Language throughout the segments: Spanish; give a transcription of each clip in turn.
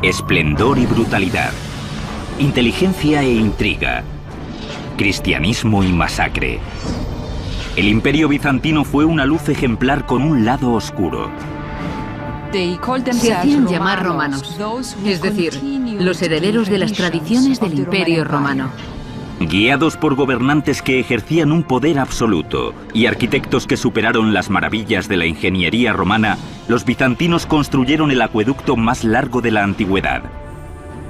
Esplendor y brutalidad. Inteligencia e intriga. Cristianismo y masacre. El Imperio Bizantino fue una luz ejemplar con un lado oscuro. Se hacían llamar romanos, es decir, los herederos de las tradiciones del Imperio Romano. Guiados por gobernantes que ejercían un poder absoluto y arquitectos que superaron las maravillas de la ingeniería romana, los bizantinos construyeron el acueducto más largo de la antigüedad.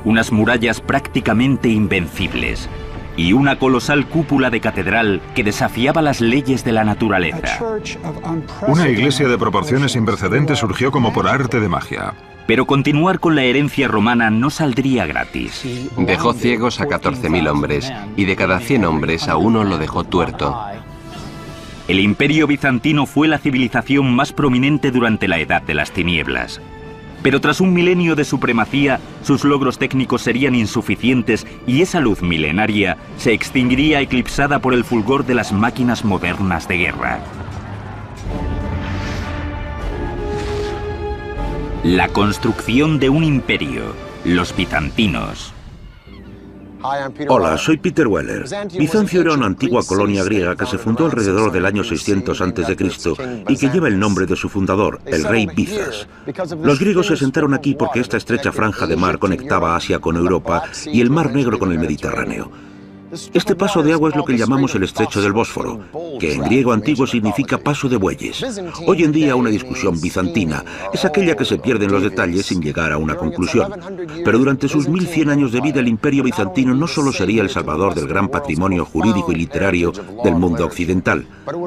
Unas murallas prácticamente invencibles y una colosal cúpula de catedral que desafiaba las leyes de la naturaleza. Una iglesia de proporciones sin precedentes surgió como por arte de magia. Pero continuar con la herencia romana no saldría gratis. Dejó ciegos a 14.000 hombres, y de cada 100 hombres a uno lo dejó tuerto. El Imperio Bizantino fue la civilización más prominente durante la Edad de las Tinieblas. Pero tras un milenio de supremacía, sus logros técnicos serían insuficientes y esa luz milenaria se extinguiría eclipsada por el fulgor de las máquinas modernas de guerra. La construcción de un imperio, los bizantinos. Hola, soy Peter Weller. Bizancio era una antigua colonia griega que se fundó alrededor del año 600 a.C. y que lleva el nombre de su fundador, el rey Bizas. Los griegos se asentaron aquí porque esta estrecha franja de mar conectaba Asia con Europa y el Mar Negro con el Mediterráneo. Este paso de agua es lo que llamamos el estrecho del Bósforo, que en griego antiguo significa paso de bueyes. Hoy en día una discusión bizantina es aquella que se pierde en los detalles sin llegar a una conclusión. Pero durante sus 1100 años de vida el Imperio Bizantino no solo sería el salvador del gran patrimonio jurídico y literario del mundo occidental,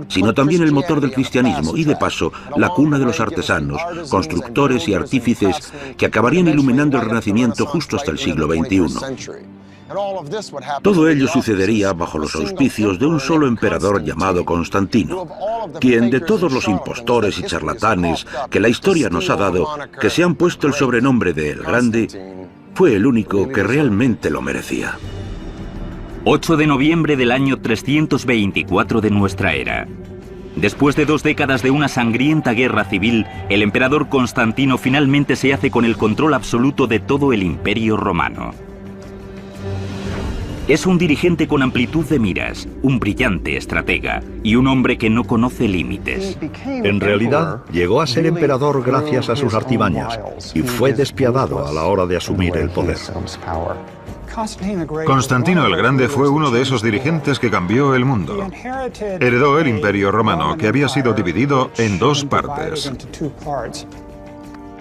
sino también el motor del cristianismo y de paso la cuna de los artesanos, constructores y artífices que acabarían iluminando el Renacimiento justo hasta el siglo XXI. Todo ello sucedería bajo los auspicios de un solo emperador llamado Constantino, quien de todos los impostores y charlatanes que la historia nos ha dado, que se han puesto el sobrenombre de El Grande, fue el único que realmente lo merecía. 8 de noviembre del año 324 de nuestra era. Después de 2 décadas de una sangrienta guerra civil, el emperador Constantino finalmente se hace con el control absoluto de todo el Imperio Romano. Es un dirigente con amplitud de miras, un brillante estratega y un hombre que no conoce límites. En realidad, llegó a ser emperador gracias a sus artimañas y fue despiadado a la hora de asumir el poder. Constantino el Grande fue uno de esos dirigentes que cambió el mundo. Heredó el Imperio Romano, que había sido dividido en 2 partes.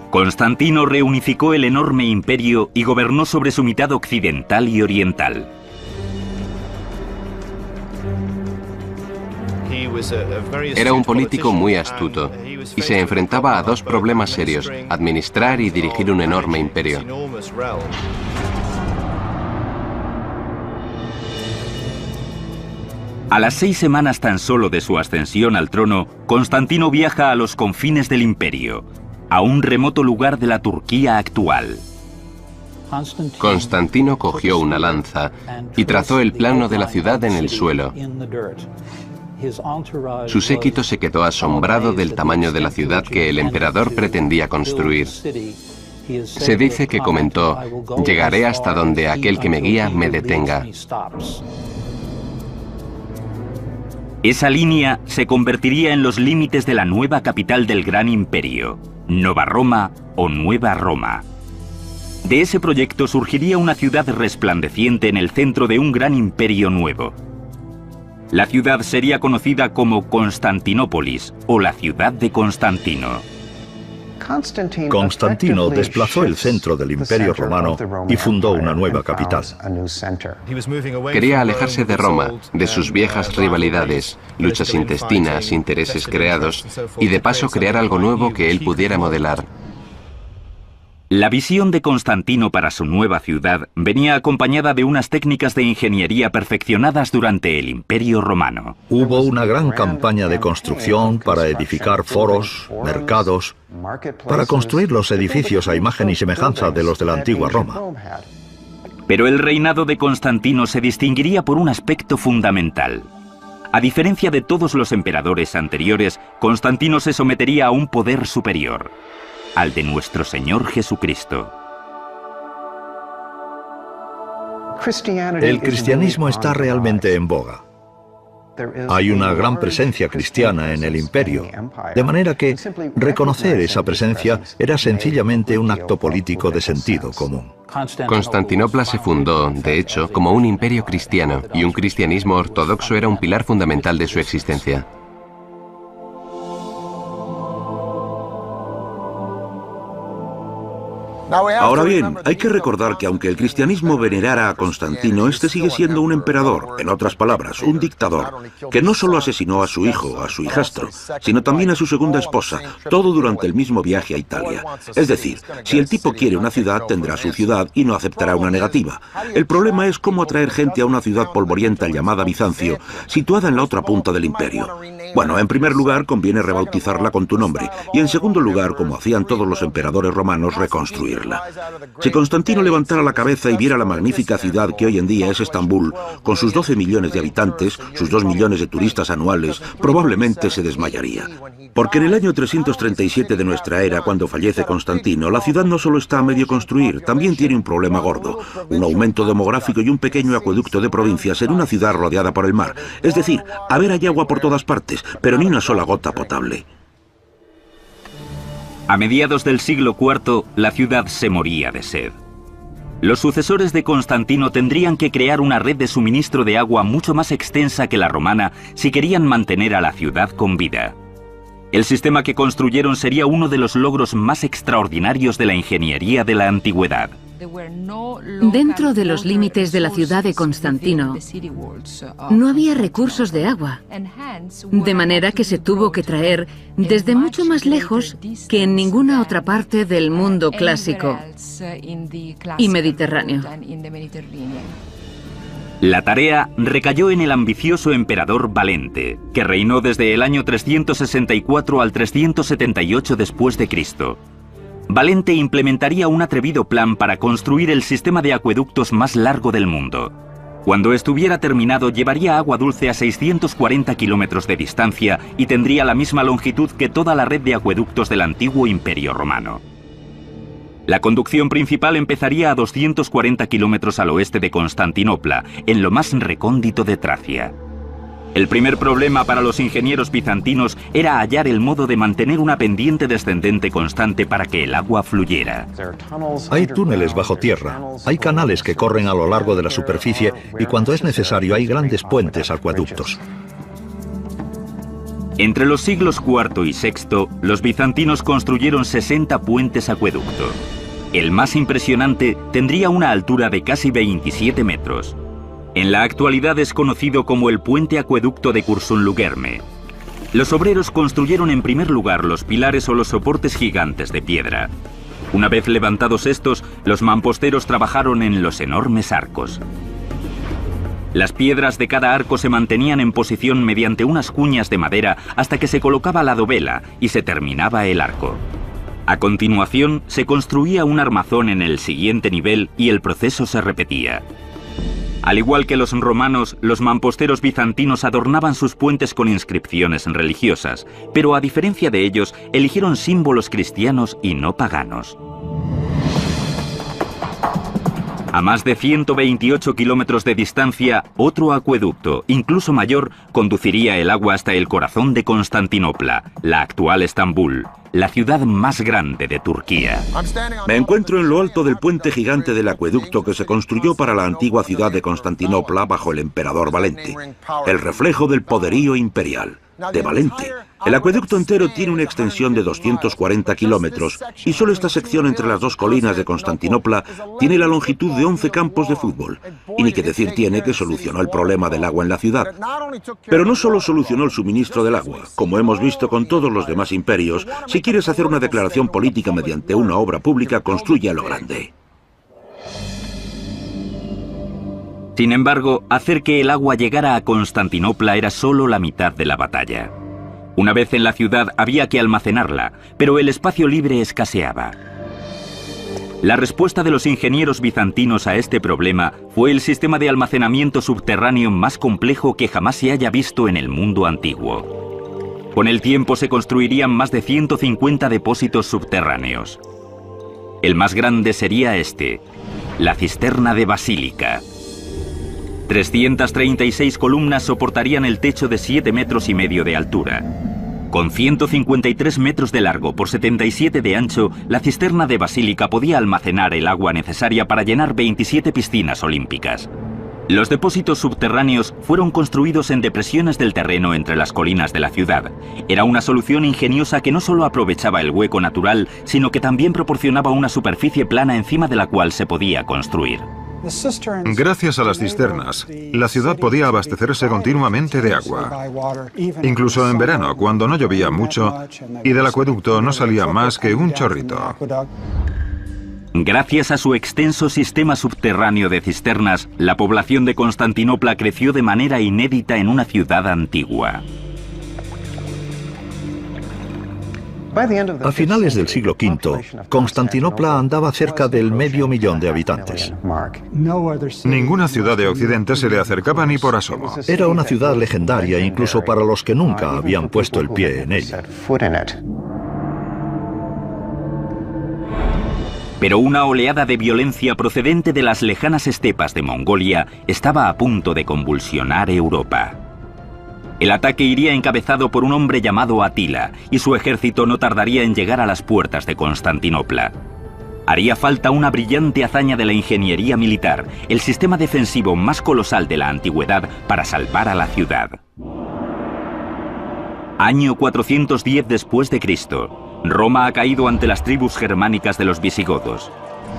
Constantino reunificó el enorme imperio y gobernó sobre su mitad occidental y oriental. Era un político muy astuto y se enfrentaba a 2 problemas serios: administrar y dirigir un enorme imperio. A las 6 semanas tan solo de su ascensión al trono, Constantino viaja a los confines del imperio, a un remoto lugar de la Turquía actual. Constantino cogió una lanza y trazó el plano de la ciudad en el suelo. Su séquito se quedó asombrado del tamaño de la ciudad que el emperador pretendía construir. Se dice que comentó: «Llegaré hasta donde aquel que me guía me detenga». Esa línea se convertiría en los límites de la nueva capital del gran imperio, Nova Roma o Nueva Roma. De ese proyecto surgiría una ciudad resplandeciente en el centro de un gran imperio nuevo. La ciudad sería conocida como Constantinópolis o la ciudad de Constantino. Constantino desplazó el centro del Imperio Romano y fundó una nueva capital. Quería alejarse de Roma, de sus viejas rivalidades, luchas intestinas, intereses creados, y de paso crear algo nuevo que él pudiera modelar. La visión de Constantino para su nueva ciudad venía acompañada de unas técnicas de ingeniería perfeccionadas durante el Imperio Romano. Hubo una gran campaña de construcción para edificar foros, mercados, para construir los edificios a imagen y semejanza de los de la antigua Roma. Pero el reinado de Constantino se distinguiría por un aspecto fundamental. A diferencia de todos los emperadores anteriores, Constantino se sometería a un poder superior, al de nuestro Señor Jesucristo. El cristianismo está realmente en boga. Hay una gran presencia cristiana en el imperio, de manera que reconocer esa presencia era sencillamente un acto político de sentido común. Constantinopla se fundó, de hecho, como un imperio cristiano, y un cristianismo ortodoxo era un pilar fundamental de su existencia. Ahora bien, hay que recordar que aunque el cristianismo venerara a Constantino, este sigue siendo un emperador, en otras palabras, un dictador, que no solo asesinó a su hijo, a su hijastro, sino también a su segunda esposa, todo durante el mismo viaje a Italia. Es decir, si el tipo quiere una ciudad, tendrá su ciudad y no aceptará una negativa. El problema es cómo atraer gente a una ciudad polvorienta llamada Bizancio, situada en la otra punta del imperio. Bueno, en primer lugar, conviene rebautizarla con tu nombre, y en segundo lugar, como hacían todos los emperadores romanos, reconstruirla. Si Constantino levantara la cabeza y viera la magnífica ciudad que hoy en día es Estambul, con sus 12 millones de habitantes, sus 2 millones de turistas anuales, probablemente se desmayaría. Porque en el año 337 de nuestra era, cuando fallece Constantino, la ciudad no solo está a medio construir, también tiene un problema gordo, un aumento demográfico y un pequeño acueducto de provincias en una ciudad rodeada por el mar. Es decir, a ver, hay agua por todas partes, pero ni una sola gota potable. A mediados del siglo IV, la ciudad se moría de sed. Los sucesores de Constantino tendrían que crear una red de suministro de agua mucho más extensa que la romana si querían mantener a la ciudad con vida. El sistema que construyeron sería uno de los logros más extraordinarios de la ingeniería de la antigüedad. Dentro de los límites de la ciudad de Constantino, no había recursos de agua, de manera que se tuvo que traer desde mucho más lejos que en ninguna otra parte del mundo clásico y mediterráneo. La tarea recayó en el ambicioso emperador Valente, que reinó desde el año 364 al 378 después de Cristo. Valente implementaría un atrevido plan para construir el sistema de acueductos más largo del mundo. Cuando estuviera terminado, llevaría agua dulce a 640 kilómetros de distancia y tendría la misma longitud que toda la red de acueductos del antiguo Imperio Romano. La conducción principal empezaría a 240 kilómetros al oeste de Constantinopla, en lo más recóndito de Tracia. El primer problema para los ingenieros bizantinos era hallar el modo de mantener una pendiente descendente constante para que el agua fluyera. Hay túneles bajo tierra, hay canales que corren a lo largo de la superficie y cuando es necesario hay grandes puentes acueductos. Entre los siglos IV y VI, los bizantinos construyeron 60 puentes acueducto. El más impresionante tendría una altura de casi 27 metros. En la actualidad es conocido como el puente acueducto de Curzon-Lugerme. Los obreros construyeron en primer lugar los pilares o los soportes gigantes de piedra. Una vez levantados estos, los mamposteros trabajaron en los enormes arcos. Las piedras de cada arco se mantenían en posición mediante unas cuñas de madera hasta que se colocaba la dovela y se terminaba el arco. A continuación, se construía un armazón en el siguiente nivel y el proceso se repetía. Al igual que los romanos, los mamposteros bizantinos adornaban sus puentes con inscripciones religiosas, pero a diferencia de ellos, eligieron símbolos cristianos y no paganos. A más de 128 kilómetros de distancia, otro acueducto, incluso mayor, conduciría el agua hasta el corazón de Constantinopla, la actual Estambul, la ciudad más grande de Turquía. Me encuentro en lo alto del puente gigante del acueducto que se construyó para la antigua ciudad de Constantinopla bajo el emperador Valente, el reflejo del poderío imperial de Valente. El acueducto entero tiene una extensión de 240 kilómetros y solo esta sección entre las dos colinas de Constantinopla tiene la longitud de 11 campos de fútbol. Y ni que decir tiene que solucionó el problema del agua en la ciudad. Pero no solo solucionó el suministro del agua. Como hemos visto con todos los demás imperios, si quieres hacer una declaración política mediante una obra pública, construye a lo grande. Sin embargo, hacer que el agua llegara a Constantinopla era solo la mitad de la batalla. Una vez en la ciudad había que almacenarla, pero el espacio libre escaseaba. La respuesta de los ingenieros bizantinos a este problema fue el sistema de almacenamiento subterráneo más complejo que jamás se haya visto en el mundo antiguo. Con el tiempo se construirían más de 150 depósitos subterráneos. El más grande sería este, la cisterna de Basílica, 336 columnas soportarían el techo de 7,5 metros de altura. Con 153 metros de largo por 77 de ancho, la cisterna de Basílica podía almacenar el agua necesaria para llenar 27 piscinas olímpicas. Los depósitos subterráneos fueron construidos en depresiones del terreno entre las colinas de la ciudad. Era una solución ingeniosa que no solo aprovechaba el hueco natural, sino que también proporcionaba una superficie plana encima de la cual se podía construir. Gracias a las cisternas, la ciudad podía abastecerse continuamente de agua, incluso en verano, cuando no llovía mucho y del acueducto no salía más que un chorrito. Gracias a su extenso sistema subterráneo de cisternas, la población de Constantinopla creció de manera inédita en una ciudad antigua. A finales del siglo V, Constantinopla andaba cerca del 500,000 de habitantes. Ninguna ciudad de Occidente se le acercaba ni por asomo. Era una ciudad legendaria incluso para los que nunca habían puesto el pie en ella. Pero una oleada de violencia procedente de las lejanas estepas de Mongolia estaba a punto de convulsionar Europa. El ataque iría encabezado por un hombre llamado Atila, y su ejército no tardaría en llegar a las puertas de Constantinopla. Haría falta una brillante hazaña de la ingeniería militar, el sistema defensivo más colosal de la antigüedad, para salvar a la ciudad. Año 410 después de Cristo. Roma ha caído ante las tribus germánicas de los visigodos.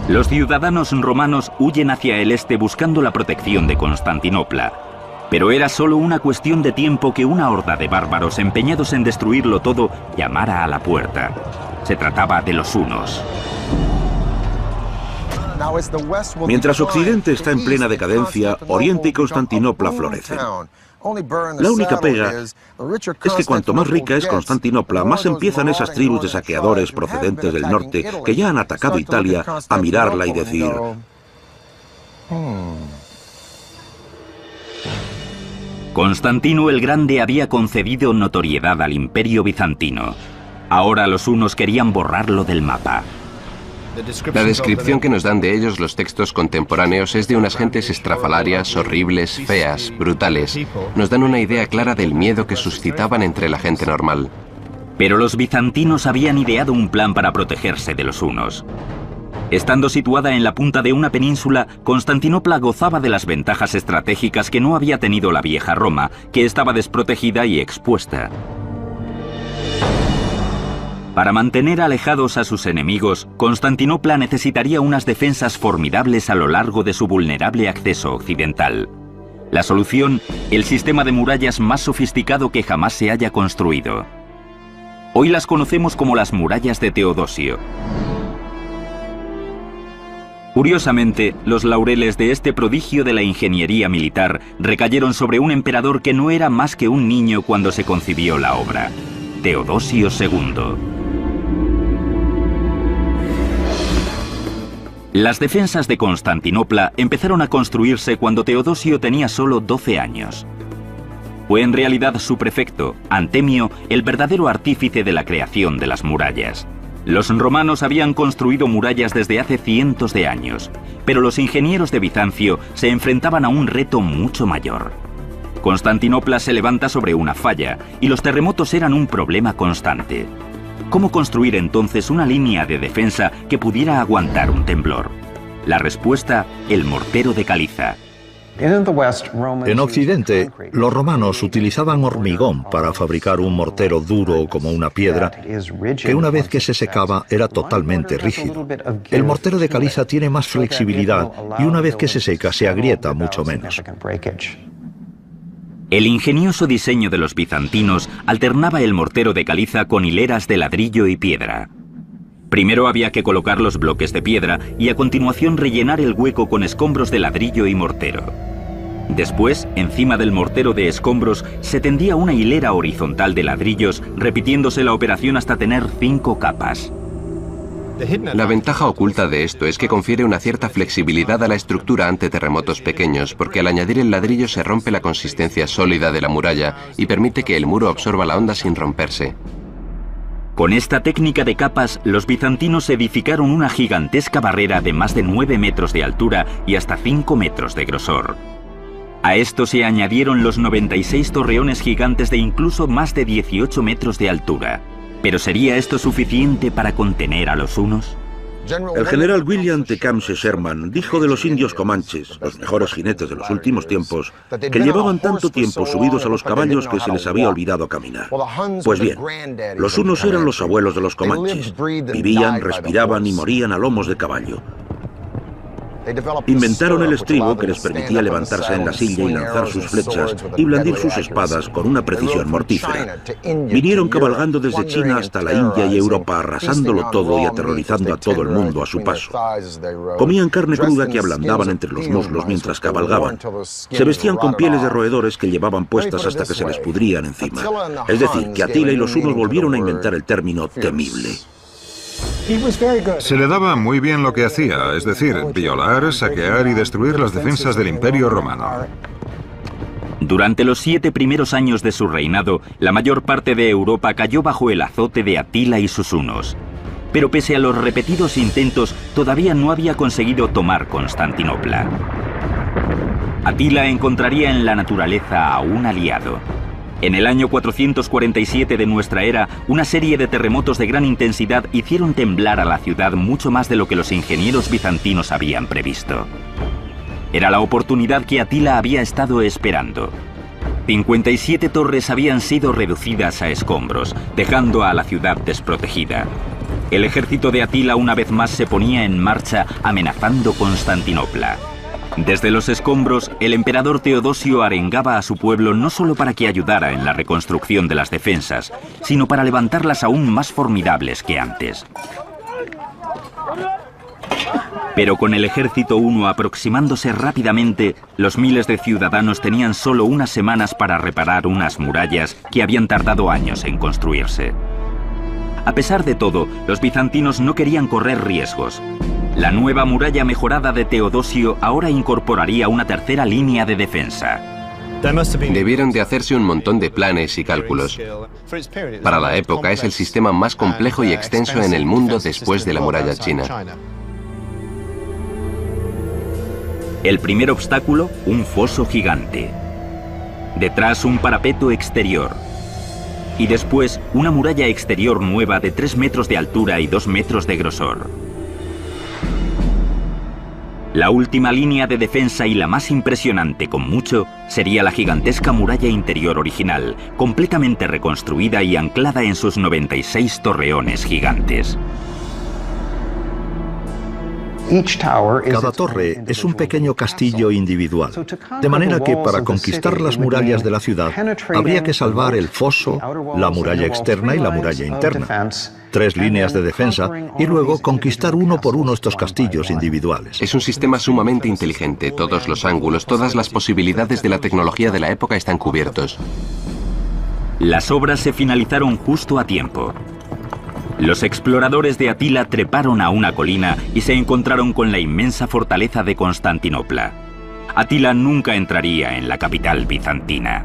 Los ciudadanos romanos huyen hacia el este buscando la protección de Constantinopla. Pero era solo una cuestión de tiempo que una horda de bárbaros empeñados en destruirlo todo llamara a la puerta. Se trataba de los hunos. Mientras Occidente está en plena decadencia, Oriente y Constantinopla florecen. La única pega es que cuanto más rica es Constantinopla, más empiezan esas tribus de saqueadores procedentes del norte que ya han atacado Italia a mirarla y decir: Constantino el Grande había concedido notoriedad al Imperio bizantino. Ahora los hunos querían borrarlo del mapa. La descripción que nos dan de ellos los textos contemporáneos es de unas gentes estrafalarias, horribles, feas, brutales. Nos dan una idea clara del miedo que suscitaban entre la gente normal. Pero los bizantinos habían ideado un plan para protegerse de los hunos. Estando situada en la punta de una península, Constantinopla gozaba de las ventajas estratégicas que no había tenido la vieja Roma, que estaba desprotegida y expuesta. Para mantener alejados a sus enemigos, Constantinopla necesitaría unas defensas formidables a lo largo de su vulnerable acceso occidental. La solución, el sistema de murallas más sofisticado que jamás se haya construido. Hoy las conocemos como las murallas de Teodosio. Curiosamente, los laureles de este prodigio de la ingeniería militar recayeron sobre un emperador que no era más que un niño cuando se concibió la obra, Teodosio II. Las defensas de Constantinopla empezaron a construirse cuando Teodosio tenía solo 12 años. Fue en realidad su prefecto, Antemio, el verdadero artífice de la creación de las murallas. Los romanos habían construido murallas desde hace cientos de años, pero los ingenieros de Bizancio se enfrentaban a un reto mucho mayor. Constantinopla se levanta sobre una falla y los terremotos eran un problema constante. ¿Cómo construir entonces una línea de defensa que pudiera aguantar un temblor? La respuesta, el mortero de caliza. En Occidente, los romanos utilizaban hormigón para fabricar un mortero duro como una piedra, que una vez que se secaba era totalmente rígido. El mortero de caliza tiene más flexibilidad y una vez que se seca se agrieta mucho menos. El ingenioso diseño de los bizantinos alternaba el mortero de caliza con hileras de ladrillo y piedra. Primero había que colocar los bloques de piedra y a continuación rellenar el hueco con escombros de ladrillo y mortero. Después, encima del mortero de escombros, se tendía una hilera horizontal de ladrillos, repitiéndose la operación hasta tener 5 capas. La ventaja oculta de esto es que confiere una cierta flexibilidad a la estructura ante terremotos pequeños, porque al añadir el ladrillo se rompe la consistencia sólida de la muralla y permite que el muro absorba la onda sin romperse. Con esta técnica de capas, los bizantinos edificaron una gigantesca barrera de más de 9 metros de altura y hasta 5 metros de grosor. A esto se añadieron los 96 torreones gigantes de incluso más de 18 metros de altura. ¿Pero sería esto suficiente para contener a los hunos? El general William Tecumseh Sherman dijo de los indios comanches, los mejores jinetes de los últimos tiempos, que llevaban tanto tiempo subidos a los caballos que se les había olvidado caminar. Pues bien, los hunos eran los abuelos de los comanches. Vivían, respiraban y morían a lomos de caballo. Inventaron el estribo que les permitía levantarse en la silla y lanzar sus flechas y blandir sus espadas con una precisión mortífera. Vinieron cabalgando desde China hasta la India y Europa, arrasándolo todo y aterrorizando a todo el mundo a su paso. Comían carne cruda que ablandaban entre los muslos mientras cabalgaban. Se vestían con pieles de roedores que llevaban puestas hasta que se les pudrían encima. Es decir, que Atila y los hunos volvieron a inventar el término temible. Se le daba muy bien lo que hacía, es decir, violar, saquear y destruir las defensas del Imperio Romano. Durante los 7 primeros años de su reinado, la mayor parte de Europa cayó bajo el azote de Atila y sus hunos. Pero pese a los repetidos intentos, todavía no había conseguido tomar Constantinopla. Atila encontraría en la naturaleza a un aliado. En el año 447 de nuestra era, una serie de terremotos de gran intensidad hicieron temblar a la ciudad mucho más de lo que los ingenieros bizantinos habían previsto. Era la oportunidad que Atila había estado esperando. 57 torres habían sido reducidas a escombros, dejando a la ciudad desprotegida. El ejército de Atila una vez más se ponía en marcha, amenazando Constantinopla. Desde los escombros, el emperador Teodosio arengaba a su pueblo no solo para que ayudara en la reconstrucción de las defensas, sino para levantarlas aún más formidables que antes. Pero con el ejército huno aproximándose rápidamente, los miles de ciudadanos tenían solo unas semanas para reparar unas murallas que habían tardado años en construirse. A pesar de todo, los bizantinos no querían correr riesgos. La nueva muralla mejorada de Teodosio ahora incorporaría una tercera línea de defensa. Debieron de hacerse un montón de planes y cálculos. Para la época es el sistema más complejo y extenso en el mundo después de la muralla china. El primer obstáculo, un foso gigante. Detrás, un parapeto exterior. Y después, una muralla exterior nueva de 3 metros de altura y 2 metros de grosor. La última línea de defensa y la más impresionante con mucho sería la gigantesca muralla interior original, completamente reconstruida y anclada en sus 96 torreones gigantes. Cada torre es un pequeño castillo individual, de manera que para conquistar las murallas de la ciudad habría que salvar el foso, la muralla externa y la muralla interna. 3 líneas de defensa y luego conquistar uno por uno estos castillos individuales. Es un sistema sumamente inteligente. Todos los ángulos, todas las posibilidades de la tecnología de la época están cubiertos. Las obras se finalizaron justo a tiempo. Los exploradores de Atila treparon a una colina y se encontraron con la inmensa fortaleza de Constantinopla. Atila nunca entraría en la capital bizantina.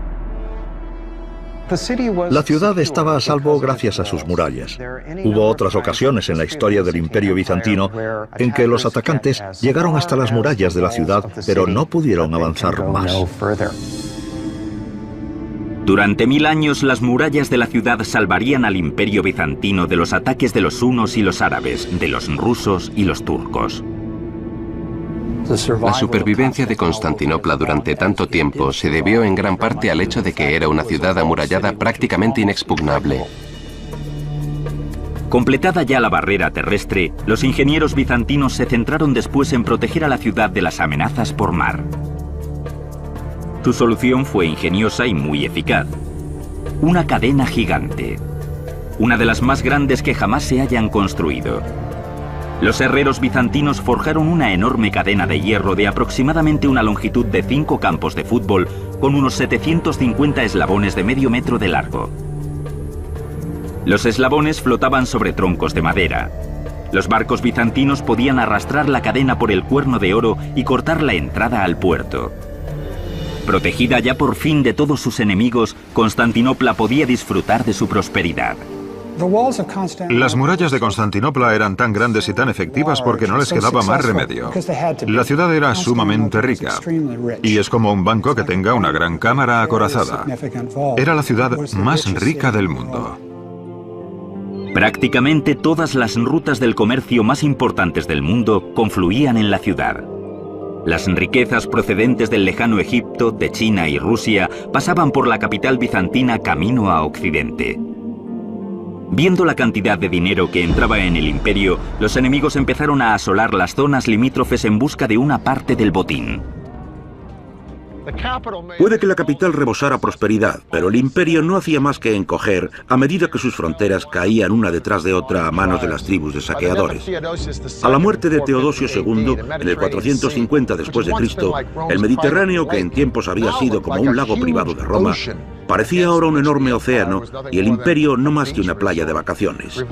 La ciudad estaba a salvo gracias a sus murallas. Hubo otras ocasiones en la historia del Imperio bizantino en que los atacantes llegaron hasta las murallas de la ciudad, pero no pudieron avanzar más. Durante 1000 años, las murallas de la ciudad salvarían al Imperio bizantino de los ataques de los hunos y los árabes, de los rusos y los turcos. La supervivencia de Constantinopla durante tanto tiempo se debió en gran parte al hecho de que era una ciudad amurallada prácticamente inexpugnable. Completada ya la barrera terrestre, los ingenieros bizantinos se centraron después en proteger a la ciudad de las amenazas por mar. Su solución fue ingeniosa y muy eficaz. Una cadena gigante. Una de las más grandes que jamás se hayan construido. Los herreros bizantinos forjaron una enorme cadena de hierro de aproximadamente una longitud de 5 campos de fútbol con unos 750 eslabones de medio metro de largo. Los eslabones flotaban sobre troncos de madera. Los barcos bizantinos podían arrastrar la cadena por el cuerno de oro y cortar la entrada al puerto. Protegida ya por fin de todos sus enemigos, Constantinopla podía disfrutar de su prosperidad. Las murallas de Constantinopla eran tan grandes y tan efectivas porque no les quedaba más remedio. La ciudad era sumamente rica, y es como un banco que tenga una gran cámara acorazada. Era la ciudad más rica del mundo. Prácticamente todas las rutas del comercio más importantes del mundo confluían en la ciudad. Las riquezas procedentes del lejano Egipto, de China y Rusia pasaban por la capital bizantina camino a Occidente. Viendo la cantidad de dinero que entraba en el imperio, los enemigos empezaron a asolar las zonas limítrofes en busca de una parte del botín. Puede que la capital rebosara prosperidad, pero el imperio no hacía más que encoger a medida que sus fronteras caían una detrás de otra a manos de las tribus de saqueadores. A la muerte de Teodosio II, en el 450 después de Cristo, el Mediterráneo, que en tiempos había sido como un lago privado de Roma, parecía ahora un enorme océano y el imperio no más que una playa de vacaciones.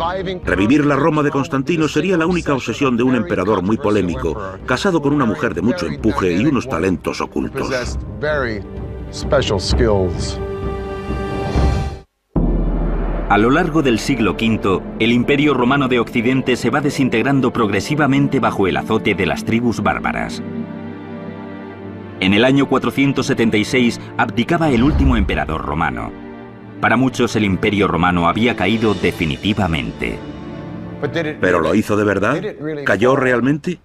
Revivir la Roma de Constantino sería la única obsesión de un emperador muy polémico, casado con una mujer de mucho empuje y unos talentos ocultos. A lo largo del siglo V, el Imperio Romano de Occidente se va desintegrando progresivamente bajo el azote de las tribus bárbaras. En el año 476 abdicaba el último emperador romano. Para muchos el Imperio Romano había caído definitivamente. ¿Pero lo hizo de verdad? ¿Cayó realmente?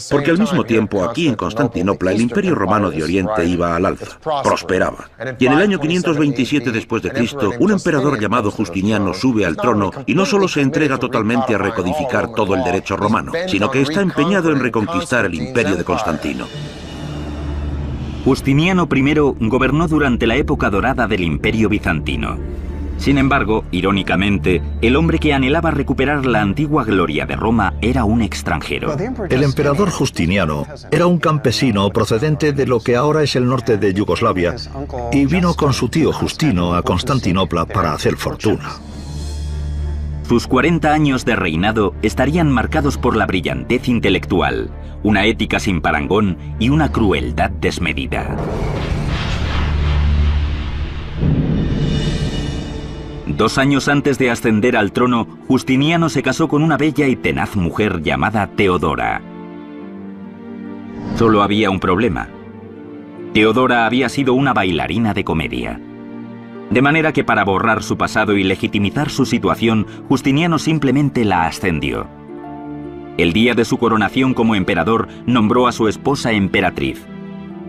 Porque al mismo tiempo aquí en Constantinopla el Imperio Romano de Oriente iba al alza, prosperaba. Y en el año 527 después de Cristo, un emperador llamado Justiniano sube al trono y no solo se entrega totalmente a recodificar todo el derecho romano, sino que está empeñado en reconquistar el imperio de Constantino. Justiniano I gobernó durante la época dorada del Imperio bizantino. Sin embargo, irónicamente, el hombre que anhelaba recuperar la antigua gloria de Roma era un extranjero. El emperador Justiniano era un campesino procedente de lo que ahora es el norte de Yugoslavia y vino con su tío Justino a Constantinopla para hacer fortuna. Sus 40 años de reinado estarían marcados por la brillantez intelectual, una ética sin parangón y una crueldad desmedida. Dos años antes de ascender al trono, Justiniano se casó con una bella y tenaz mujer llamada Teodora. Solo había un problema. Teodora había sido una bailarina de comedia. De manera que para borrar su pasado y legitimizar su situación, Justiniano simplemente la ascendió. El día de su coronación como emperador, nombró a su esposa emperatriz.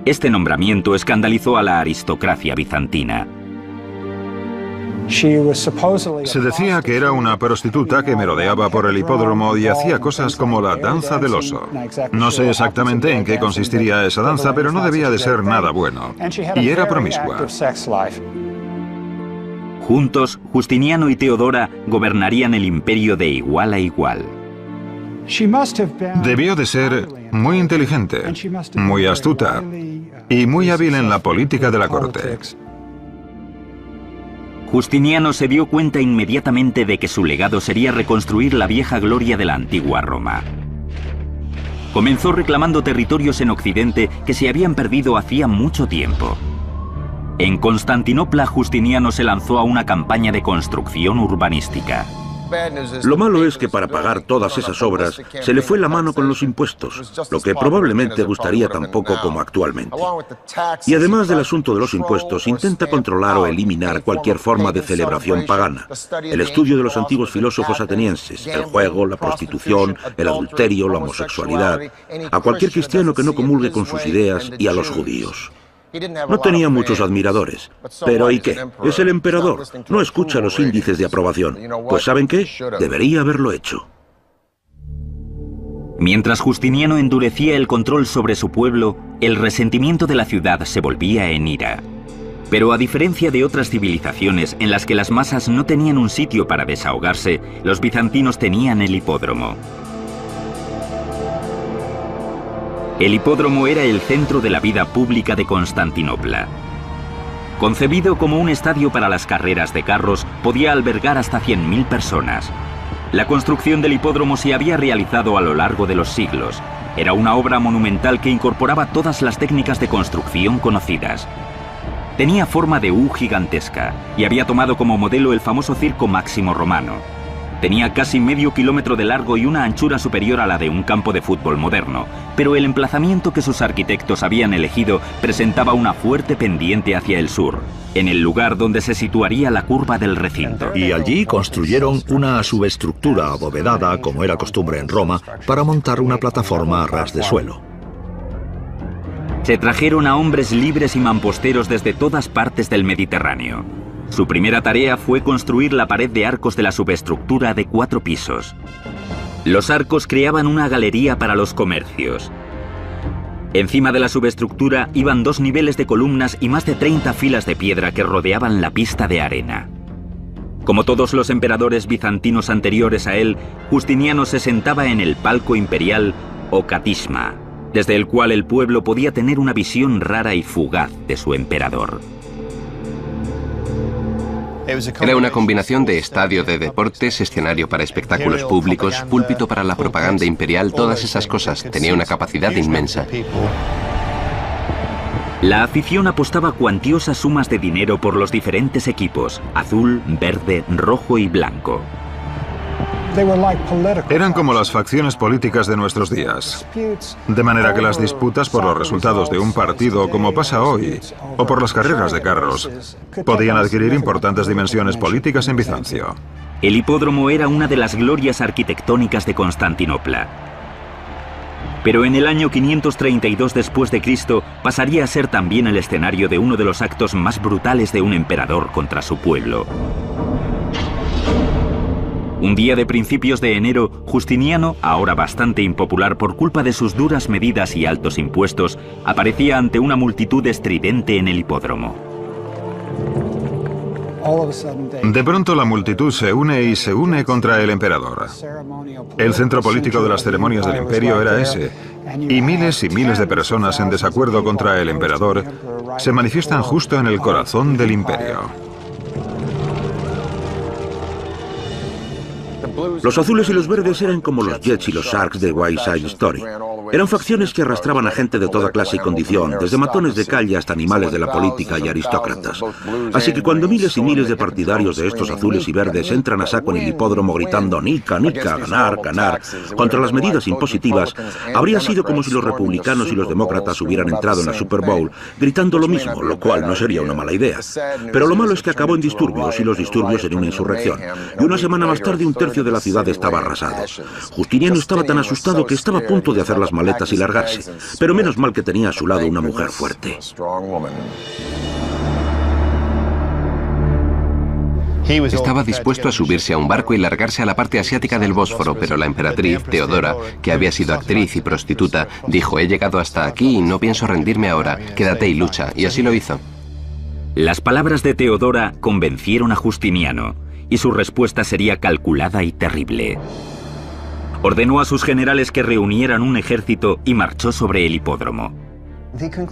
Este nombramiento escandalizó a la aristocracia bizantina. Se decía que era una prostituta que merodeaba por el hipódromo y hacía cosas como la danza del oso. No sé exactamente en qué consistiría esa danza, pero no debía de ser nada bueno. Y era promiscua. Juntos, Justiniano y Teodora gobernarían el imperio de igual a igual. Debió de ser muy inteligente, muy astuta y muy hábil en la política de la corte. Justiniano se dio cuenta inmediatamente de que su legado sería reconstruir la vieja gloria de la antigua Roma. Comenzó reclamando territorios en Occidente que se habían perdido hacía mucho tiempo. En Constantinopla, Justiniano se lanzó a una campaña de construcción urbanística. Lo malo es que para pagar todas esas obras se le fue la mano con los impuestos, lo que probablemente gustaría tan poco como actualmente. Y además del asunto de los impuestos, intenta controlar o eliminar cualquier forma de celebración pagana. El estudio de los antiguos filósofos atenienses, el juego, la prostitución, el adulterio, la homosexualidad, a cualquier cristiano que no comulgue con sus ideas y a los judíos. No tenía muchos admiradores. Pero ¿y qué? Es el emperador. No escucha los índices de aprobación. Pues ¿saben qué? Debería haberlo hecho. Mientras Justiniano endurecía el control sobre su pueblo, el resentimiento de la ciudad se volvía en ira. Pero a diferencia de otras civilizaciones en las que las masas no tenían un sitio para desahogarse, los bizantinos tenían el hipódromo. El hipódromo era el centro de la vida pública de Constantinopla. Concebido como un estadio para las carreras de carros, podía albergar hasta 100.000 personas. La construcción del hipódromo se había realizado a lo largo de los siglos. Era una obra monumental que incorporaba todas las técnicas de construcción conocidas. Tenía forma de U gigantesca y había tomado como modelo el famoso Circo Máximo romano. Tenía casi medio kilómetro de largo y una anchura superior a la de un campo de fútbol moderno, pero el emplazamiento que sus arquitectos habían elegido presentaba una fuerte pendiente hacia el sur, en el lugar donde se situaría la curva del recinto. Y allí construyeron una subestructura abovedada, como era costumbre en Roma, para montar una plataforma a ras de suelo. Se trajeron a hombres libres y mamposteros desde todas partes del Mediterráneo. Su primera tarea fue construir la pared de arcos de la subestructura de 4 pisos. Los arcos creaban una galería para los comercios. Encima de la subestructura iban 2 niveles de columnas y más de 30 filas de piedra que rodeaban la pista de arena. Como todos los emperadores bizantinos anteriores a él, Justiniano se sentaba en el palco imperial o catisma, desde el cual el pueblo podía tener una visión rara y fugaz de su emperador. Era una combinación de estadio de deportes, escenario para espectáculos públicos, púlpito para la propaganda imperial, todas esas cosas. Tenía una capacidad inmensa. La afición apostaba cuantiosas sumas de dinero por los diferentes equipos, azul, verde, rojo y blanco. Eran como las facciones políticas de nuestros días. De manera que las disputas por los resultados de un partido, como pasa hoy, o por las carreras de carros, podían adquirir importantes dimensiones políticas en Bizancio. El hipódromo era una de las glorias arquitectónicas de Constantinopla. Pero en el año 532 después de Cristo pasaría a ser también el escenario de uno de los actos más brutales de un emperador contra su pueblo. Un día de principios de enero, Justiniano, ahora bastante impopular por culpa de sus duras medidas y altos impuestos, aparecía ante una multitud estridente en el hipódromo. De pronto la multitud se une contra el emperador. El centro político de las ceremonias del imperio era ese, y miles de personas en desacuerdo contra el emperador se manifiestan justo en el corazón del imperio. Los azules y los verdes eran como los Jets y los Sharks de West Side Story. Eran facciones que arrastraban a gente de toda clase y condición, desde matones de calle hasta animales de la política y aristócratas. Así que cuando miles y miles de partidarios de estos azules y verdes entran a saco en el hipódromo gritando "Nica, Nica, ganar, ganar", contra las medidas impositivas, habría sido como si los republicanos y los demócratas hubieran entrado en la Super Bowl gritando lo mismo, lo cual no sería una mala idea. Pero lo malo es que acabó en disturbios y los disturbios en una insurrección. Y una semana más tarde un tercio de la ciudad estaba arrasado. Justiniano estaba tan asustado que estaba a punto de hacer las maletas y largarse, pero menos mal que tenía a su lado una mujer fuerte. Estaba dispuesto a subirse a un barco y largarse a la parte asiática del Bósforo, pero la emperatriz, Teodora, que había sido actriz y prostituta, dijo: "He llegado hasta aquí y no pienso rendirme ahora, quédate y lucha", y así lo hizo. Las palabras de Teodora convencieron a Justiniano, y su respuesta sería calculada y terrible. Ordenó a sus generales que reunieran un ejército y marchó sobre el hipódromo.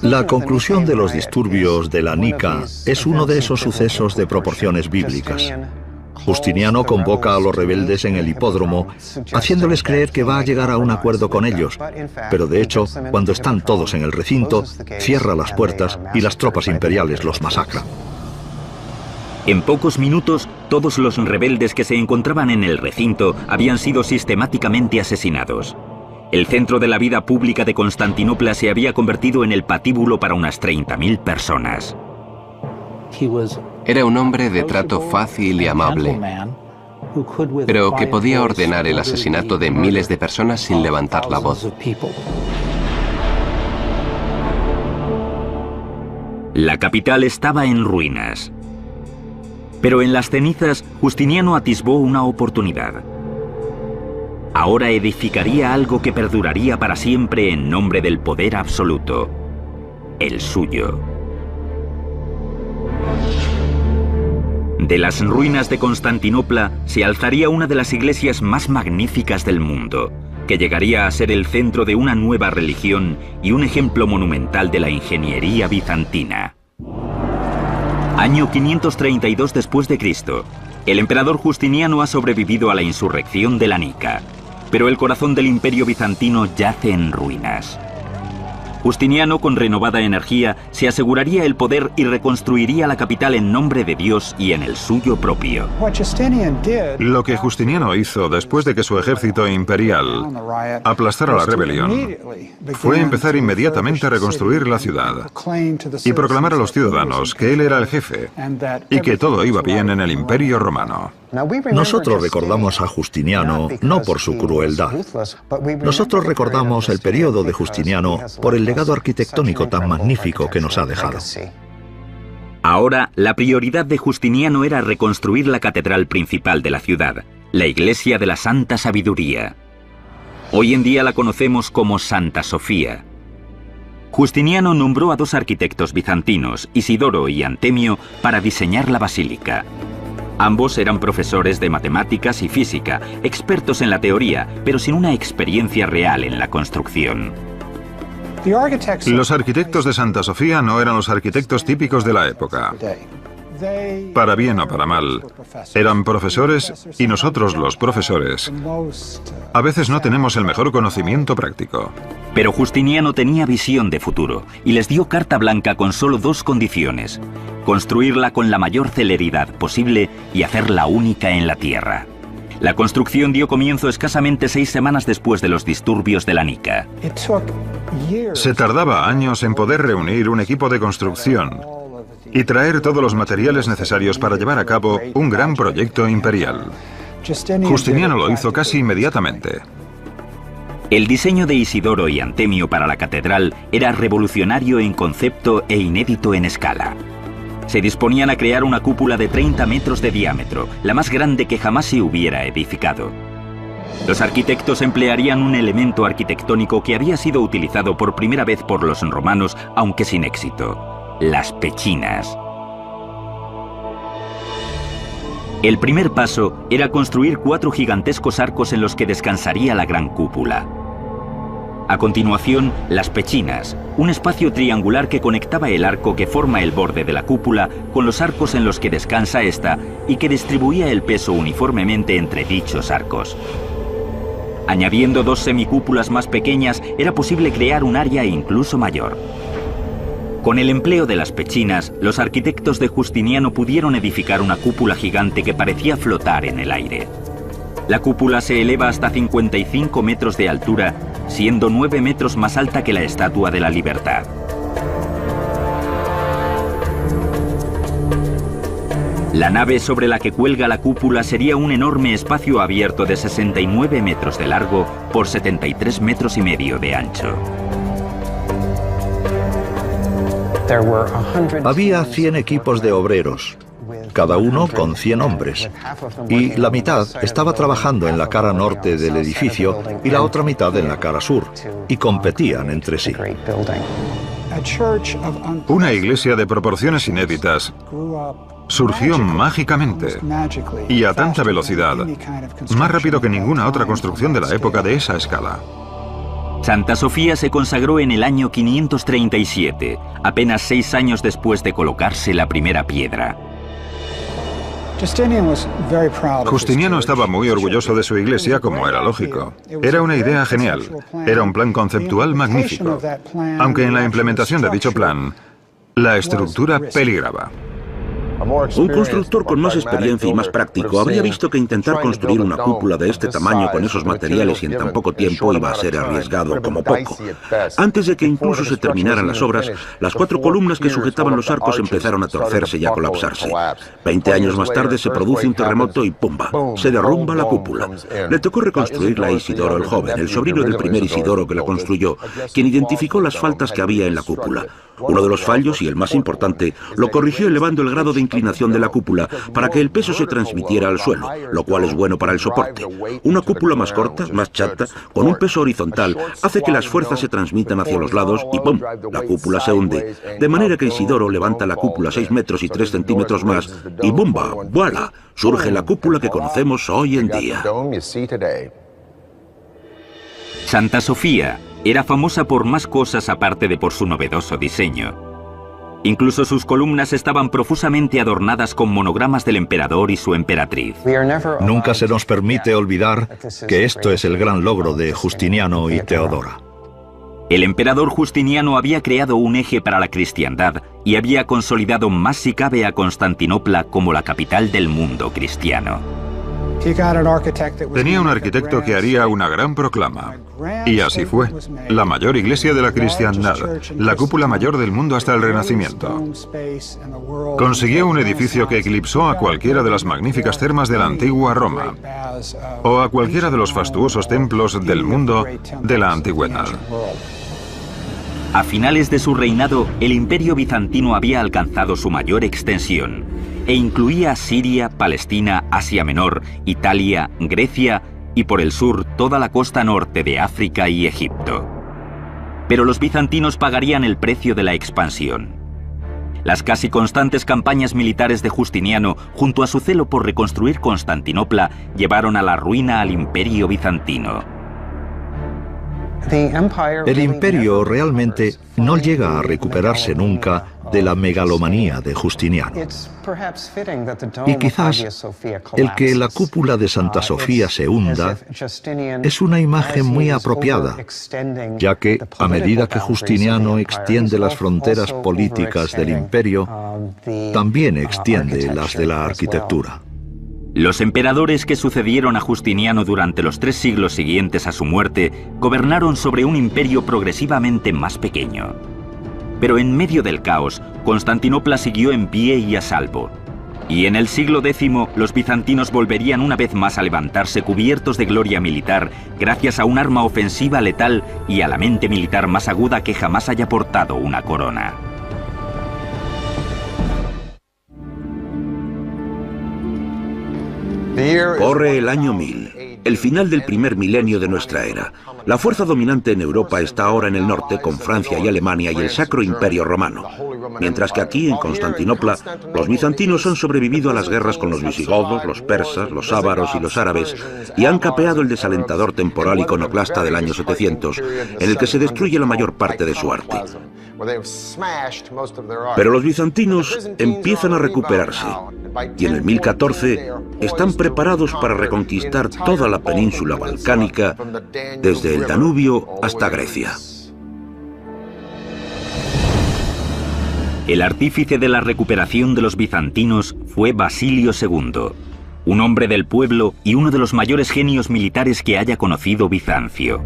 La conclusión de los disturbios de la Nica es uno de esos sucesos de proporciones bíblicas. Justiniano convoca a los rebeldes en el hipódromo, haciéndoles creer que va a llegar a un acuerdo con ellos, pero de hecho, cuando están todos en el recinto, cierra las puertas y las tropas imperiales los masacran. En pocos minutos, todos los rebeldes que se encontraban en el recinto habían sido sistemáticamente asesinados. El centro de la vida pública de Constantinopla se había convertido en el patíbulo para unas 30.000 personas. Era un hombre de trato fácil y amable, pero que podía ordenar el asesinato de miles de personas sin levantar la voz. La capital estaba en ruinas. Pero en las cenizas, Justiniano atisbó una oportunidad. Ahora edificaría algo que perduraría para siempre en nombre del poder absoluto, el suyo. De las ruinas de Constantinopla se alzaría una de las iglesias más magníficas del mundo, que llegaría a ser el centro de una nueva religión y un ejemplo monumental de la ingeniería bizantina. Año 532 después de Cristo. El emperador Justiniano ha sobrevivido a la insurrección de la Nica, pero el corazón del imperio bizantino yace en ruinas. Justiniano, con renovada energía, se aseguraría el poder y reconstruiría la capital en nombre de Dios y en el suyo propio. Lo que Justiniano hizo después de que su ejército imperial aplastara la rebelión fue empezar inmediatamente a reconstruir la ciudad y proclamar a los ciudadanos que él era el jefe y que todo iba bien en el Imperio Romano. Nosotros recordamos a Justiniano no por su crueldad. Nosotros recordamos el periodo de Justiniano por el legado arquitectónico tan magnífico que nos ha dejado. Ahora, la prioridad de Justiniano era reconstruir la catedral principal de la ciudad, la Iglesia de la Santa Sabiduría. Hoy en día la conocemos como Santa Sofía. Justiniano nombró a 2 arquitectos bizantinos, Isidoro y Antemio, para diseñar la basílica. Ambos eran profesores de matemáticas y física, expertos en la teoría, pero sin una experiencia real en la construcción. Los arquitectos de Santa Sofía no eran los arquitectos típicos de la época. Para bien o para mal, eran profesores y nosotros, los profesores, a veces no tenemos el mejor conocimiento práctico. Pero Justiniano tenía visión de futuro y les dio carta blanca con solo 2 condiciones: construirla con la mayor celeridad posible y hacerla única en la tierra. La construcción dio comienzo escasamente 6 semanas después de los disturbios de la Nica. Se tardaba años en poder reunir un equipo de construcción y traer todos los materiales necesarios para llevar a cabo un gran proyecto imperial. Justiniano lo hizo casi inmediatamente. El diseño de Isidoro y Antemio para la catedral era revolucionario en concepto e inédito en escala. Se disponían a crear una cúpula de 30 metros de diámetro, la más grande que jamás se hubiera edificado. Los arquitectos emplearían un elemento arquitectónico que había sido utilizado por primera vez por los romanos, aunque sin éxito: las pechinas. El primer paso era construir 4 gigantescos arcos en los que descansaría la gran cúpula. A continuación, las pechinas, un espacio triangular que conectaba el arco que forma el borde de la cúpula con los arcos en los que descansa esta y que distribuía el peso uniformemente entre dichos arcos. Añadiendo 2 semicúpulas más pequeñas, era posible crear un área incluso mayor. Con el empleo de las pechinas, los arquitectos de Justiniano pudieron edificar una cúpula gigante que parecía flotar en el aire. La cúpula se eleva hasta 55 metros de altura, siendo 9 metros más alta que la Estatua de la Libertad. La nave sobre la que cuelga la cúpula sería un enorme espacio abierto de 69 metros de largo por 73 metros y medio de ancho. Había 100 equipos de obreros, cada uno con 100 hombres, y la mitad estaba trabajando en la cara norte del edificio y la otra mitad en la cara sur, y competían entre sí. Una iglesia de proporciones inéditas surgió mágicamente y a tanta velocidad, más rápido que ninguna otra construcción de la época de esa escala. Santa Sofía se consagró en el año 537, apenas 6 años después de colocarse la primera piedra. Justiniano estaba muy orgulloso de su iglesia, como era lógico. Era una idea genial, era un plan conceptual magnífico, aunque en la implementación de dicho plan, la estructura peligraba. Un constructor con más experiencia y más práctico habría visto que intentar construir una cúpula de este tamaño con esos materiales y en tan poco tiempo iba a ser arriesgado como poco. Antes de que incluso se terminaran las obras, las 4 columnas que sujetaban los arcos empezaron a torcerse y a colapsarse. 20 años más tarde se produce un terremoto y ¡pumba!, se derrumba la cúpula. Le tocó reconstruirla a Isidoro el joven, el sobrino del primer Isidoro que la construyó, quien identificó las faltas que había en la cúpula. Uno de los fallos, y el más importante, lo corrigió elevando el grado de inclinación de la cúpula para que el peso se transmitiera al suelo, lo cual es bueno para el soporte. Una cúpula más corta, más chata, con un peso horizontal, hace que las fuerzas se transmitan hacia los lados y ¡pum!, la cúpula se hunde. De manera que Isidoro levanta la cúpula 6 metros y 3 centímetros más y ¡bumba!, ¡voilá!, surge la cúpula que conocemos hoy en día. Santa Sofía era famosa por más cosas aparte de por su novedoso diseño. Incluso sus columnas estaban profusamente adornadas con monogramas del emperador y su emperatriz. Nunca se nos permite olvidar que esto es el gran logro de Justiniano y Teodora. El emperador Justiniano había creado un eje para la cristiandad y había consolidado más si cabe a Constantinopla como la capital del mundo cristiano. Tenía un arquitecto que haría una gran proclama. Y así fue. La mayor iglesia de la cristiandad, la cúpula mayor del mundo hasta el Renacimiento. Consiguió un edificio que eclipsó a cualquiera de las magníficas termas de la antigua Roma, o a cualquiera de los fastuosos templos del mundo de la antigüedad. A finales de su reinado, el Imperio bizantino había alcanzado su mayor extensión, e incluía Siria, Palestina, Asia Menor, Italia, Grecia y por el sur toda la costa norte de África y Egipto. Pero los bizantinos pagarían el precio de la expansión. Las casi constantes campañas militares de Justiniano, junto a su celo por reconstruir Constantinopla, llevaron a la ruina al Imperio bizantino. El imperio realmente no llega a recuperarse nunca de la megalomanía de Justiniano. Y quizás el que la cúpula de Santa Sofía se hunda es una imagen muy apropiada, ya que a medida que Justiniano extiende las fronteras políticas del imperio, también extiende las de la arquitectura. Los emperadores que sucedieron a Justiniano durante los 3 siglos siguientes a su muerte gobernaron sobre un imperio progresivamente más pequeño. Pero en medio del caos, Constantinopla siguió en pie y a salvo. Y en el siglo X, los bizantinos volverían una vez más a levantarse cubiertos de gloria militar gracias a un arma ofensiva letal y a la mente militar más aguda que jamás haya portado una corona. Corre el año 1000, el final del primer milenio de nuestra era. La fuerza dominante en Europa está ahora en el norte con Francia y Alemania y el Sacro Imperio Romano. Mientras que aquí, en Constantinopla, los bizantinos han sobrevivido a las guerras con los visigodos, los persas, los ávaros y los árabes y han capeado el desalentador temporal iconoclasta del año 700, en el que se destruye la mayor parte de su arte. Pero los bizantinos empiezan a recuperarse y en el 1014 están preparados para reconquistar toda la península balcánica desde el Danubio hasta Grecia. El artífice de la recuperación de los bizantinos fue Basilio II, un hombre del pueblo y uno de los mayores genios militares que haya conocido Bizancio.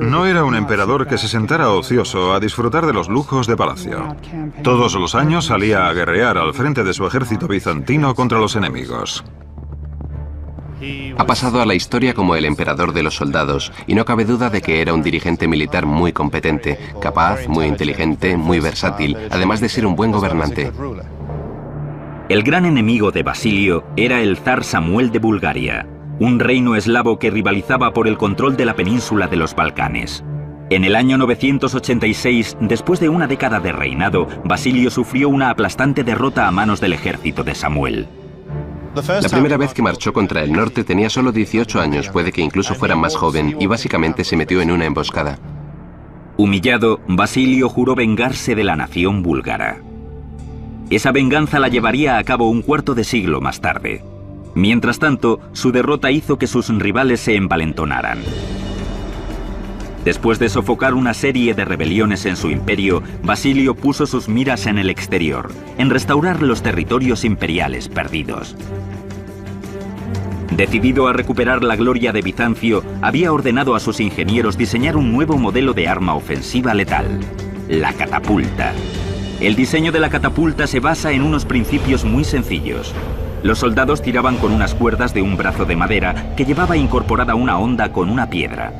No era un emperador que se sentara ocioso a disfrutar de los lujos de palacio. Todos los años salía a guerrear al frente de su ejército bizantino contra los enemigos. Ha pasado a la historia como el emperador de los soldados, y no cabe duda de que era un dirigente militar muy competente, capaz, muy inteligente, muy versátil, además de ser un buen gobernante. El gran enemigo de Basilio era el zar Samuel de Bulgaria, un reino eslavo que rivalizaba por el control de la península de los Balcanes. En el año 986, después de una década de reinado, Basilio sufrió una aplastante derrota a manos del ejército de Samuel. La primera vez que marchó contra el norte tenía solo 18 años, puede que incluso fuera más joven, y básicamente se metió en una emboscada. Humillado, Basilio juró vengarse de la nación búlgara. Esa venganza la llevaría a cabo un cuarto de siglo más tarde. Mientras tanto, su derrota hizo que sus rivales se envalentonaran. Después de sofocar una serie de rebeliones en su imperio, Basilio puso sus miras en el exterior, en restaurar los territorios imperiales perdidos. Decidido a recuperar la gloria de Bizancio, había ordenado a sus ingenieros diseñar un nuevo modelo de arma ofensiva letal, la catapulta. El diseño de la catapulta se basa en unos principios muy sencillos. Los soldados tiraban con unas cuerdas de un brazo de madera que llevaba incorporada una honda con una piedra.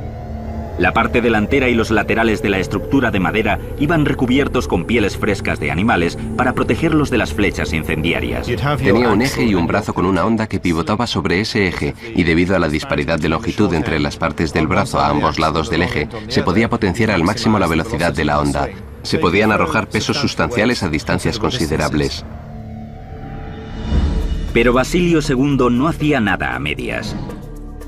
La parte delantera y los laterales de la estructura de madera iban recubiertos con pieles frescas de animales para protegerlos de las flechas incendiarias. Tenía un eje y un brazo con una honda que pivotaba sobre ese eje, y debido a la disparidad de longitud entre las partes del brazo a ambos lados del eje, se podía potenciar al máximo la velocidad de la honda. Se podían arrojar pesos sustanciales a distancias considerables. Pero Basilio II no hacía nada a medias.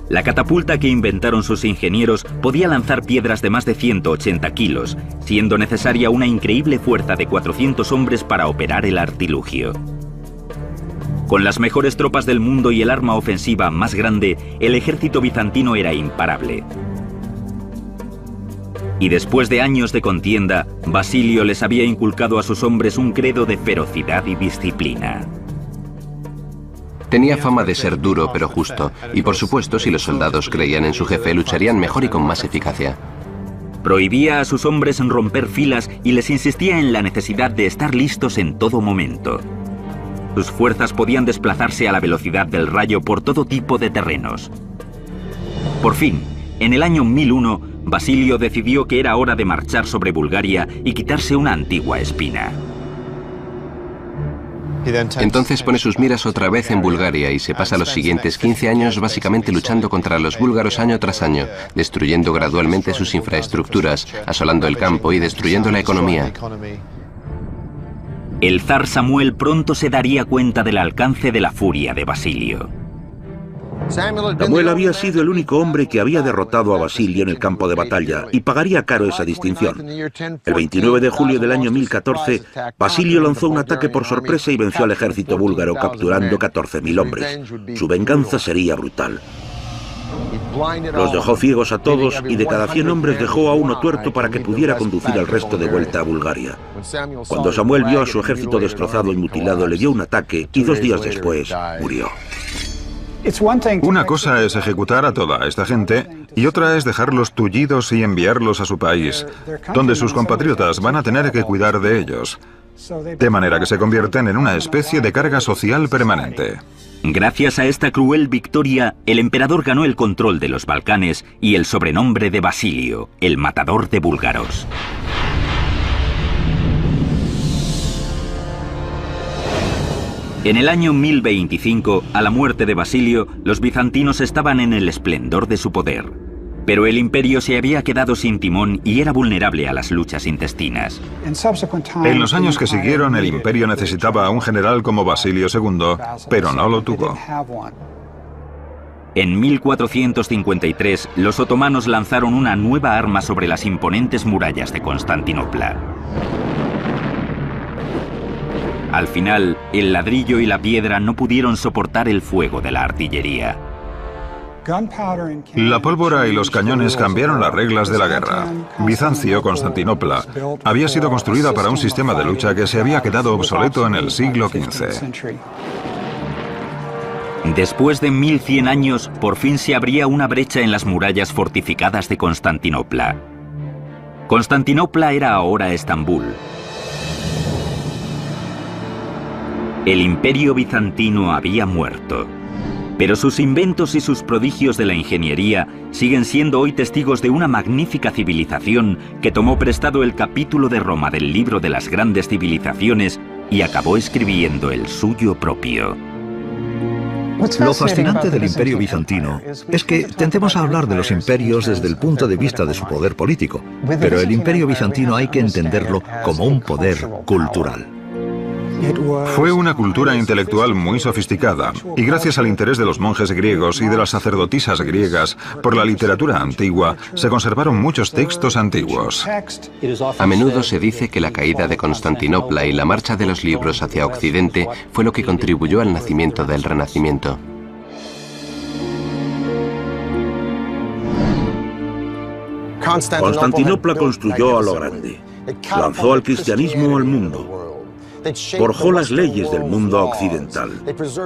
La catapulta que inventaron sus ingenieros podía lanzar piedras de más de 180 kilos, siendo necesaria una increíble fuerza de 400 hombres para operar el artilugio. Con las mejores tropas del mundo y el arma ofensiva más grande, el ejército bizantino era imparable. Y después de años de contienda, Basilio les había inculcado a sus hombres un credo de ferocidad y disciplina. Tenía fama de ser duro pero justo, y por supuesto, si los soldados creían en su jefe, lucharían mejor y con más eficacia. Prohibía a sus hombres romper filas y les insistía en la necesidad de estar listos en todo momento. Sus fuerzas podían desplazarse a la velocidad del rayo por todo tipo de terrenos. Por fin, en el año 1001, Basilio decidió que era hora de marchar sobre Bulgaria y quitarse una antigua espina. Entonces pone sus miras otra vez en Bulgaria y se pasa los siguientes 15 años básicamente luchando contra los búlgaros año tras año, destruyendo gradualmente sus infraestructuras, asolando el campo y destruyendo la economía. El zar Samuel pronto se daría cuenta del alcance de la furia de Basilio. Samuel había sido el único hombre que había derrotado a Basilio en el campo de batalla y pagaría caro esa distinción. El 29 de julio del año 1014, Basilio lanzó un ataque por sorpresa y venció al ejército búlgaro, capturando 14.000 hombres. Su venganza sería brutal. Los dejó ciegos a todos y de cada 100 hombres dejó a uno tuerto para que pudiera conducir al resto de vuelta a Bulgaria. Cuando Samuel vio a su ejército destrozado y mutilado, le dio un ataque y 2 días después murió. Una cosa es ejecutar a toda esta gente y otra es dejarlos tullidos y enviarlos a su país, donde sus compatriotas van a tener que cuidar de ellos, de manera que se convierten en una especie de carga social permanente. Gracias a esta cruel victoria, el emperador ganó el control de los Balcanes y el sobrenombre de Basilio, el matador de búlgaros. En el año 1025, a la muerte de Basilio, los bizantinos estaban en el esplendor de su poder. Pero el imperio se había quedado sin timón y era vulnerable a las luchas intestinas. En los años que siguieron, el imperio necesitaba a un general como Basilio II, pero no lo tuvo. En 1453, los otomanos lanzaron una nueva arma sobre las imponentes murallas de Constantinopla. Al final, el ladrillo y la piedra no pudieron soportar el fuego de la artillería. La pólvora y los cañones cambiaron las reglas de la guerra. Bizancio, Constantinopla, había sido construida para un sistema de lucha que se había quedado obsoleto en el siglo XV. Después de 1100 años, por fin se abría una brecha en las murallas fortificadas de Constantinopla. Constantinopla era ahora Estambul. El imperio bizantino había muerto, pero sus inventos y sus prodigios de la ingeniería siguen siendo hoy testigos de una magnífica civilización que tomó prestado el capítulo de Roma del libro de las grandes civilizaciones y acabó escribiendo el suyo propio. Lo fascinante del imperio bizantino es que tendemos a hablar de los imperios desde el punto de vista de su poder político, pero el imperio bizantino hay que entenderlo como un poder cultural. Fue una cultura intelectual muy sofisticada, y gracias al interés de los monjes griegos y de las sacerdotisas griegas por la literatura antigua, se conservaron muchos textos antiguos. A menudo se dice que la caída de Constantinopla y la marcha de los libros hacia Occidente fue lo que contribuyó al nacimiento del Renacimiento. Constantinopla construyó a lo grande. Lanzó al cristianismo al mundo. Forjó las leyes del mundo occidental.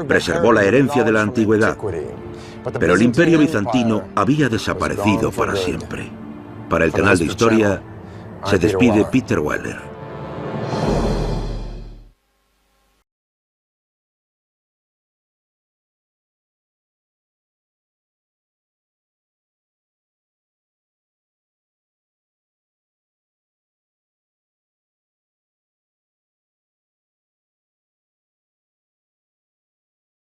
Preservó la herencia de la antigüedad. Pero el imperio bizantino había desaparecido para siempre. Para el canal de Historia se despide Peter Weller.